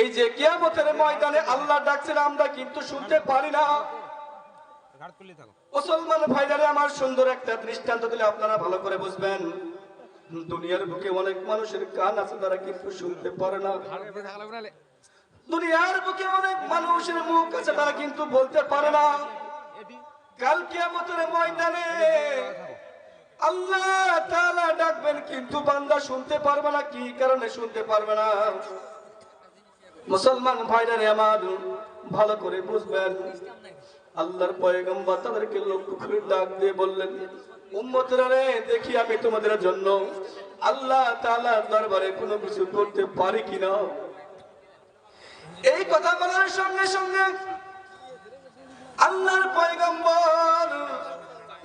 এই যে কিয়ামতের ময়দানে আল্লাহ ডাকছেন আমরা কিন্তু শুনতে পারি না। মুসলমান ভাইরা আমার সুন্দর একটা দৃষ্টান্ত দিলে আপনারা ভালো করে বুঝবেন। দুনিয়ার বুকে অনেক মানুষের কান আছে তারা কিন্তু শুনতে পারে না। দুনিয়ার বুকে অনেক মানুষের মুখ আছে তারা কিন্তু বলতে পারে না। কাল কিয়ামতের ময়দানে আল্লাহ তাআলা ডাকবেন কিন্তু বান্দা শুনতে পারবে না। কি কারণে শুনতে পারবে না? মুসলমান ভাইরা আমার ভালো করে বুঝবেন। আল্লাহর পয়গম্বর তাদেরকে লক্ষ্য করে ডাক দিয়ে বললেন, উম্মতেরা রে, দেখি আমি তোমাদের জন্য আল্লাহ তাআলার দরবারে কোনো কিছু করতে পারি কিনা। এই কথা বলার সঙ্গে সঙ্গে আল্লাহর পয়গম্বর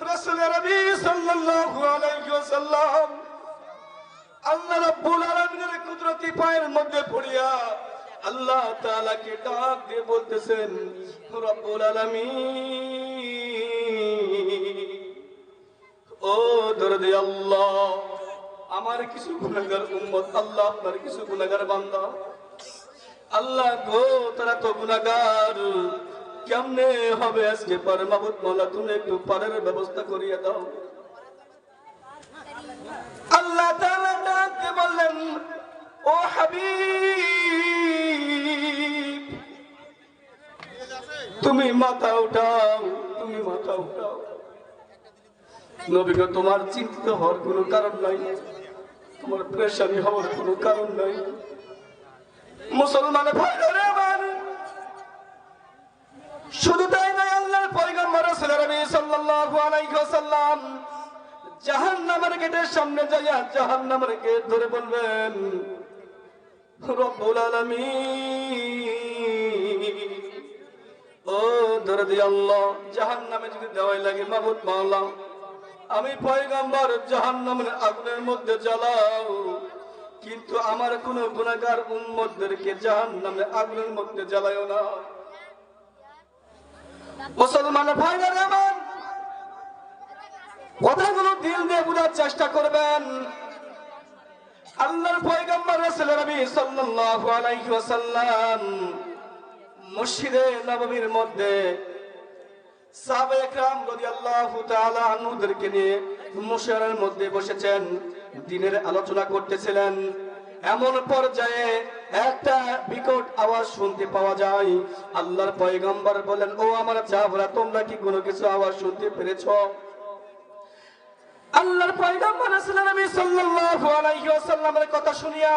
রাসূল নবী সাল্লাল্লাহু আলাইহি ওয়াসাল্লাম আল্লাহ রাব্বুল আলামিনের কুদরতি পায়ের মধ্যে পড়িয়া আল্লাহ তাআলাকে ডাক দিয়ে বলতেছেন, রব্বুল আলামিন, ও দরদি আল্লাহ, আমার কিছু গুনাহগার উম্মত, আল্লাহ আপনার কিছু গুনাহগার বান্দা, আল্লাহ গো তারা তো গুনাহগার, কেমনে হবে আজকে পার মাবুদ মওলা, তুমি একটু পারের ব্যবস্থা করিয়ে দাও। আল্লাহ তাআলা ডাক দিয়ে বললেন, ও হাবিব, তুমি মাথা উঠাও, তুমি মাথা উঠাও। নবী গো, তোমার চিন্তিত হওয়ার কোনো কারণ নাই, তোমার পেরেশানি হওয়ার কোনো কারণ নাই। মুসলমান ভাইরা আমার, শুধু তাই নয়, আল্লাহর পয়গম্বর রাসূল সাল্লাল্লাহু আলাইহি ওয়াসাল্লাম জাহান্নামের গেটের সামনে যাইয়া জাহান্নামের গেট ধরে বলবেন, রব্বুল আলামিন, ও দরদি আল্লাহ, জাহান্নামে যদি দেওয়াই লাগে মাবুদ মাওলা, আমি পয়গম্বর জাহান্নামের আগুনের মধ্যে জ্বালাও, কিন্তু আমার কোন গুনাহগার উম্মতদেরকে জাহান্নামের আগুনের মধ্যে জ্বালায়ও না। মুসলমান ভাইরা আমার, কথাগুলো দিল দিয়ে বোঝার চেষ্টা করবেন। আল্লাহর পয়গম্বর রাসূল নবী সাল্লাল্লাহু আলাইহি ওয়াসাল্লাম মসজিদে নববীর মধ্যে সাহাবায়ে কেরাম রাদিয়াল্লাহু তাআলা আনহুদেরকে নিয়ে মুশারার মধ্যে বসেছেন, দ্বীনের আলোচনা করতেছিলেন। এমন পর্যায়ে একটা বিকট আওয়াজ শুনতে পাওয়া যায়। আল্লাহর পয়গম্বর বলেন, ও আমার সাহাবারা, তোমরা কি কোনো কিছু আওয়াজ শুনতে পেরেছো? আল্লাহর পয়গম্বর রাসূল নবী সাল্লাল্লাহু আলাইহি ওয়াসাল্লামের কথা শুনিয়া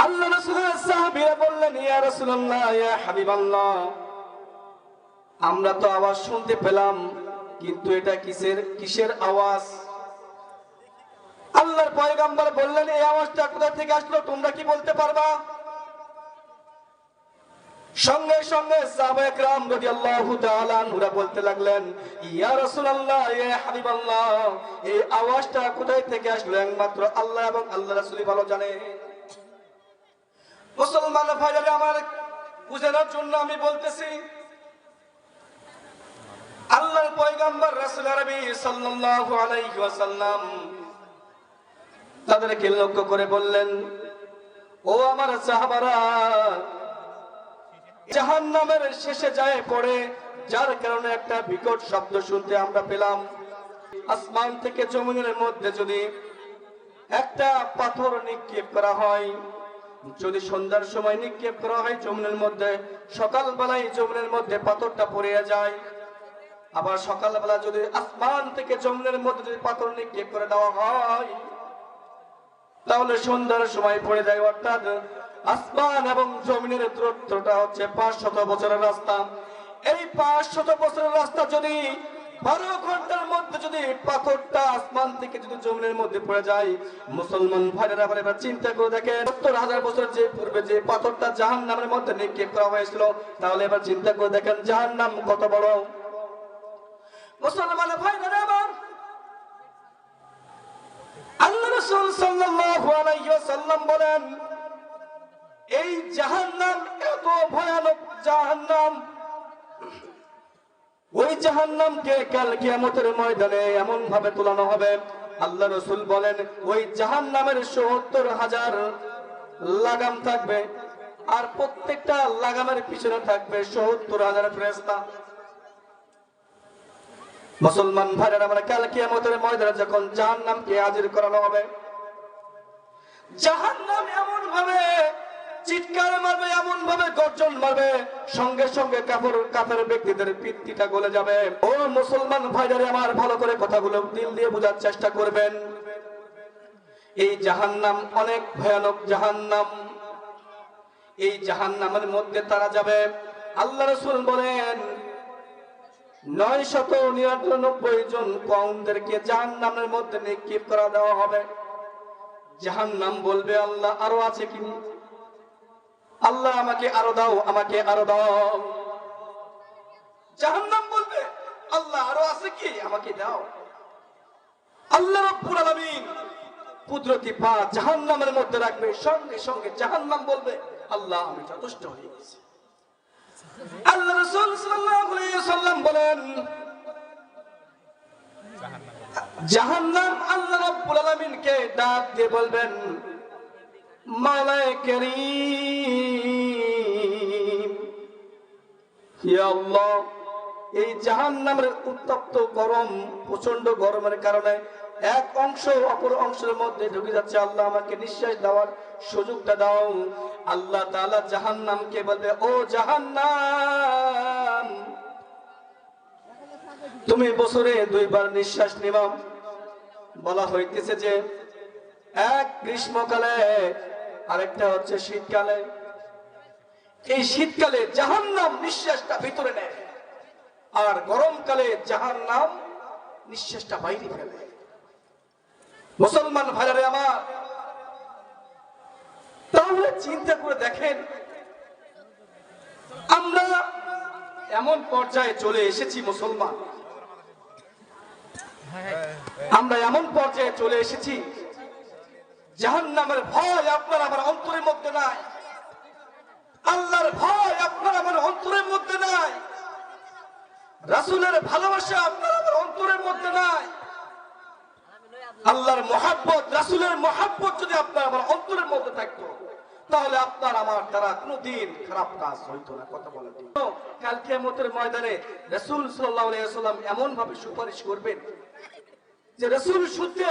আল্লাহ রাসূলের সাহাবীরা বললেন, ইয়া রাসূলুল্লাহ, ইয়া হাবিবাল্লাহ, আমরা তো আওয়াজ শুনতে পেলাম, কিন্তু এটা কিসের আওয়াজ? আল্লাহর পয়গম্বর বললেন, এই আওয়াজটা কোথা থেকে আসলো তোমরা কি বলতে পারবা? সঙ্গে সঙ্গে সাহাবায়ে কেরাম রাদিয়াল্লাহু তাআলা আনহুরা বলতে লাগলেন, ইয়া রাসূলুল্লাহ, ইয়া হাবিবাল্লাহ, এই আওয়াজটা কোথায় থেকে আসলো একমাত্র আল্লাহ এবং আল্লাহর রাসূলই ভালো জানে। মুসলমান ভাইরা আমার, বুঝানোর জন্য আমি বলতেছি, আল্লাহর পয়গম্বর রাসূল নবী সাল্লাল্লাহু আলাইহি ওয়াসাল্লাম তাদেরকে লক্ষ্য করে বললেন, ও আমার সাহাবারা, জাহান্নামের শেষে যায় পড়ে, যার কারণে একটা বিকট শব্দ শুনতে আমরা পেলাম। আসমান থেকে জমিনের মধ্যে যদি একটা পাথর নিক্ষেপ করা হয়, যদি সন্ধ্যার সময় নিক্ষেপ করা হয় জমিনের মধ্যে, সকালবেলায় জমিনের মধ্যে পাথরটা পড়ে যায়। আবার সকালবেলা যদি আসমান থেকে জমিনের মধ্যে যদি পাথর নিক্ষেপ করে দেওয়া হয়, তাহলে সন্ধ্যার সময় পড়ে যায়। অর্থাৎ আসমান এবং জমিনের দূরত্বটা হচ্ছে 500 বছরের রাস্তা। এই 500 বছরের রাস্তা যদি 12 ঘন্টার মধ্যে যদি পাথরটা আসমান থেকে যদি জমিনের মধ্যে পড়ে যায়, মুসলমান ভাইরা আবার এবার চিন্তা করে দেখেন, 70,000 বছর যে পূর্বে যে পাথরটা জাহান্নামের মধ্যে নিক্ষেপ করা হয়েছিল, তাহলে এবার চিন্তা করে দেখেন জাহান্নাম কত বড়। মুসলমান ভাইরা আবার, আল্লাহ রাসূল সাল্লাল্লাহু আলাইহি ওয়াসাল্লাম বলেন, এই জাহান্নাম এত ভয়ানক জাহান্নাম, ওই জাহান্নামকে কাল কিয়ামতের ময়দানে এমন ভাবে তোলানো হবে, আল্লাহ রাসূল বলেন ওই জাহান্নামের ৭০,০০০ লাগাম থাকবে, আর প্রত্যেকটা লাগামের পিছনে থাকবে ৭০,০০০ ফেরেশতা। মুসলমান ভাইরা আমরা, কাল কিয়ামতের ময়দানে যখন জাহান্নামকে হাজির করানো হবে, জাহান্নাম এমন ভাবে চিৎকার মারবে, এমন ভাবে গর্জন মারবে, সঙ্গে সঙ্গে কাফের ব্যক্তিদের পিত্তিটা গলে যাবে। ও মুসলমান ভাইরা আমার, ভালো করে কথাগুলো দিল দিয়ে বোঝার চেষ্টা করবেন। এই জাহান্নাম অনেক ভয়ানক জাহান্নাম। এই জাহান্নামের মধ্যে তারা যাবে। আল্লাহ রাসূল বলেন ৯৯৯ জন কওমদেরকে জাহান্নামের মধ্যে নিক্ষেপ করা দেওয়া হবে। জাহান্নাম বলবে, আল্লাহ আরো আছে কি? আল্লাহ আমাকে আরো দাও, আমাকে আরো দাও। জাহান্নাম বলবে, আল্লাহ আরো আছে কি, আমাকে দাও। আল্লাহ রাব্বুল আলামিন কুদরতি পা জাহান্নামের মধ্যে রাখবে, সঙ্গে সঙ্গে জাহান্নাম বলবে, আল্লাহ আমি যথেষ্ট হয়ে গেছি। আল্লাহ রাসূল সাল্লাল্লাহু আলাইহি ওয়াসাল্লাম বলেন, জাহান্নাম আল্লাহ রাব্বুল আলামিনকে ডাক দিয়ে বলবেন, মাওলায়ে কারীম, ইয়া আল্লাহ, এই জাহান্নামের উত্তপ্ত গরম, প্রচন্ড গরমের কারণে এক অংশ অপর অংশের মধ্যে ঢুকে যাচ্ছে, আল্লাহ আমাকে নিঃশ্বাস দেওয়ার সুযোগটা দাও। আল্লাহ তাআলা জাহান্নামকে বলবে, ও জাহান্নাম, তুমি বছরে 2 বার নিঃশ্বাস নিবা। বলা হইতেছে যে এক গ্রীষ্মকালে, আরেকটা হচ্ছে শীতকালে। এই শীতকালে জাহান্নাম নিঃশ্বাসটা ভিতরে নেয়, আর গরমকালে জাহান্নাম নিঃশ্বাসটা বাইরে ফেলে। মুসলমান ভাইরা আমার, তাহলে চিন্তা করে দেখেন, আমরা এমন পর্যায়ে চলে এসেছি মুসলমান, আমরা এমন পর্যায়ে চলে এসেছি, জাহান্নামের ভয় আপনার আমার অন্তরের মধ্যে নাই, আল্লাহর ভয় আপনার আমার অন্তরের মধ্যে নাই, রাসূলের ভালোবাসা আপনার আমার অন্তরের মধ্যে নাই। আল্লাহর মহব্বত, রাসূলের মহব্বত যদি আপনার আমার অন্তরের মধ্যে থাকতো, তাহলে আপনার আমার দ্বারা কোনদিন খারাপ কাজ হইতো না। কথা বলেন ঠিক? কাল কিয়ামতের ময়দানে রাসূল সাল্লাল্লাহু আলাইহি ওয়াসাল্লাম এমন ভাবে সুপারিশ করবেন যে রাসূল শুদ্ধে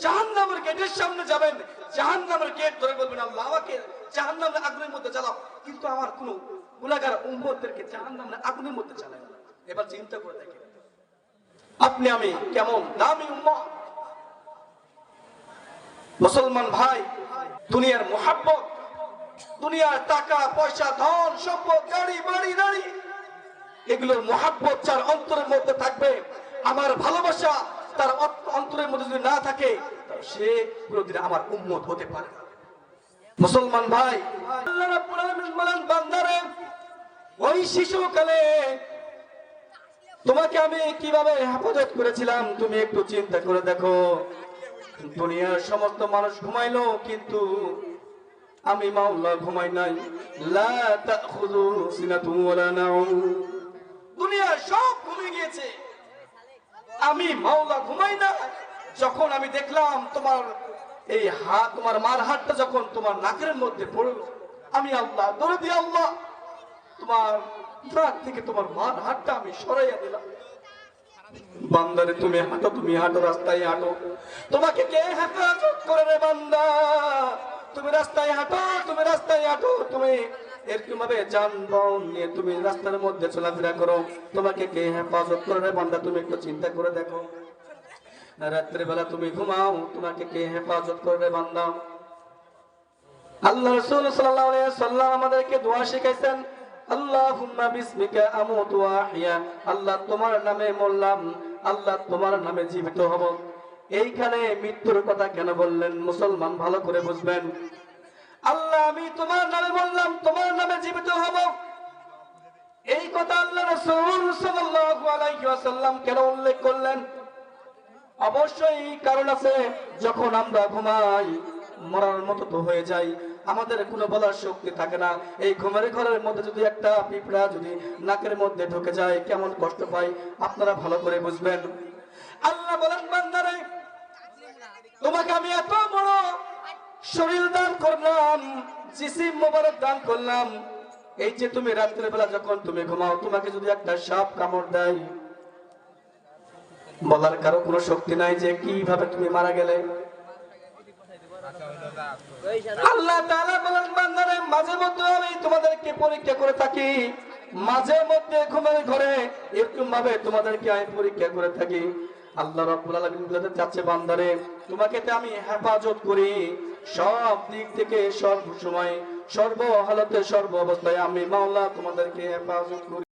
জাহান্নামের গেটের সামনে যাবেন, জাহান্নামের গেট ধরে বলবেন, আল্লাহ আমাকে জাহান্নামের আগুনের মধ্যে জ্বালাও, কিন্তু আমার কোন গুনাহগার উম্মতদেরকে জাহান্নামের আগুনের মধ্যে জ্বালায় না। এবার চিন্তা করে দেখেন, আপনি আমি কেমন দামি উম্মত। মুসলমান ভাই, দুনিয়ার মুহাব্বত, দুনিয়ার টাকা পয়সা, ধন সম্পদ, গাড়ি বাড়ি নারী, এগুলোর মুহাব্বত যার অন্তরের মধ্যে থাকবে, আমার ভালোবাসা তার অন্তরের মধ্যে যদি না থাকে, সে কোনদিন আমার উম্মত হতে পারে না। মুসলমান ভাই, আল্লাহ রাব্বুল আলামিন বলেন, বান্দারে, ওই শিশুকালে তোমাকে আমি কিভাবে হেফাজত করেছিলাম তুমি একটু চিন্তা করে দেখো। দুনিয়ার সমস্ত মানুষ ঘুমাইলো, কিন্তু আমি মাওলা ঘুমাই নাই। লা তাখুযু সিনাতুন ওয়ালা নাউম। দুনিয়ার সব ঘুমিয়ে গিয়েছে, আমি মাওলা ঘুমাই না। যখন আমি দেখলাম তোমার এই হাত, তোমার মার হাতটা যখন তোমার নাকের মধ্যে পড়লো, আমি আল্লাহ দরদি আল্লাহ তোমার নাক থেকে তোমার মার হাতটা আমি সরাইয়া দিলাম। বান্দারে, তুমি হাঁটো, তুমি হাঁটো, রাস্তায় হাঁটো, তোমাকে কে হেফাজত করে রে বান্দা? তুমি রাস্তায় হাঁটো, তুমি রাস্তায় হাঁটো, তুমি এরকম ভাবে যানবাহন নিয়ে তুমি রাস্তার মধ্যে চলাফেরা করো, তোমাকে কে হেফাজত করে রে বান্দা? তুমি একটু চিন্তা করে দেখো। রাত্রে বেলা তুমি ঘুমাও, তোমাকে কে হেফাজত করে রে বান্দা? আল্লাহ রাসূল সাল্লাল্লাহু আলাইহি ওয়াসাল্লাম আমাদেরকে দোয়া শিখাইছেন, আল্লাহুম্মা বিসমিকা আমুতু ওয়া আহইয়া। আল্লাহ তোমার নামে মরলাম, আল্লাহ তোমার নামে জীবিত হব। এইখানে মৃত্যুর কথা কেন বললেন মুসলমান ভালো করে বুঝবেন। আল্লাহ আমি তোমার নামে মরলাম, তোমার নামে জীবিত হব, এই কথা আল্লাহ রাসূল সাল্লাল্লাহু আলাইহি ওয়াসাল্লাম কেন উল্লেখ করলেন? অবশ্যই কারণ আছে। যখন আমরা ঘুমাই, মরার মতো তো হয়ে যাই, আমাদের কোনো বলার শক্তি থাকে না। এই ঘুমের ঘরের মধ্যে যদি একটা পিঁপড়া যদি নাকের মধ্যে ঢুকে যায়, কেমন কষ্ট পাই আপনারা ভালো করে বুঝবেন। আল্লাহ বলেন, বান্দারে, তোমাকে আমি এত বড় শরীর দান করলাম, জিসিম মোবারক দান করলাম। এই যে তুমি রাত্রের বেলা যখন তুমি ঘুমাও, তোমাকে যদি একটা সাপ কামড় দেয়, বলার কারো কোনো শক্তি নাই যে কিভাবে তুমি মারা গেলে। আল্লাহ তাআলা বলেন, বান্দারে মাঝে মধ্যে আমি তোমাদেরকে পরীক্ষা করে থাকি, মাঝে মধ্যে ঘুমের ঘরে এরকম ভাবে তোমাদেরকে আমি পরীক্ষা করে থাকি। আল্লাহ রাব্বুল আলামিন বলতে চাচ্ছে, বান্দারে তোমাকে তে আমি হেফাজত করি সব দিক থেকে, সর্ব সময়, সর্ব হালতে, সর্ব অবস্থায় আমি মাওলা তোমাদেরকে হেফাজত করি।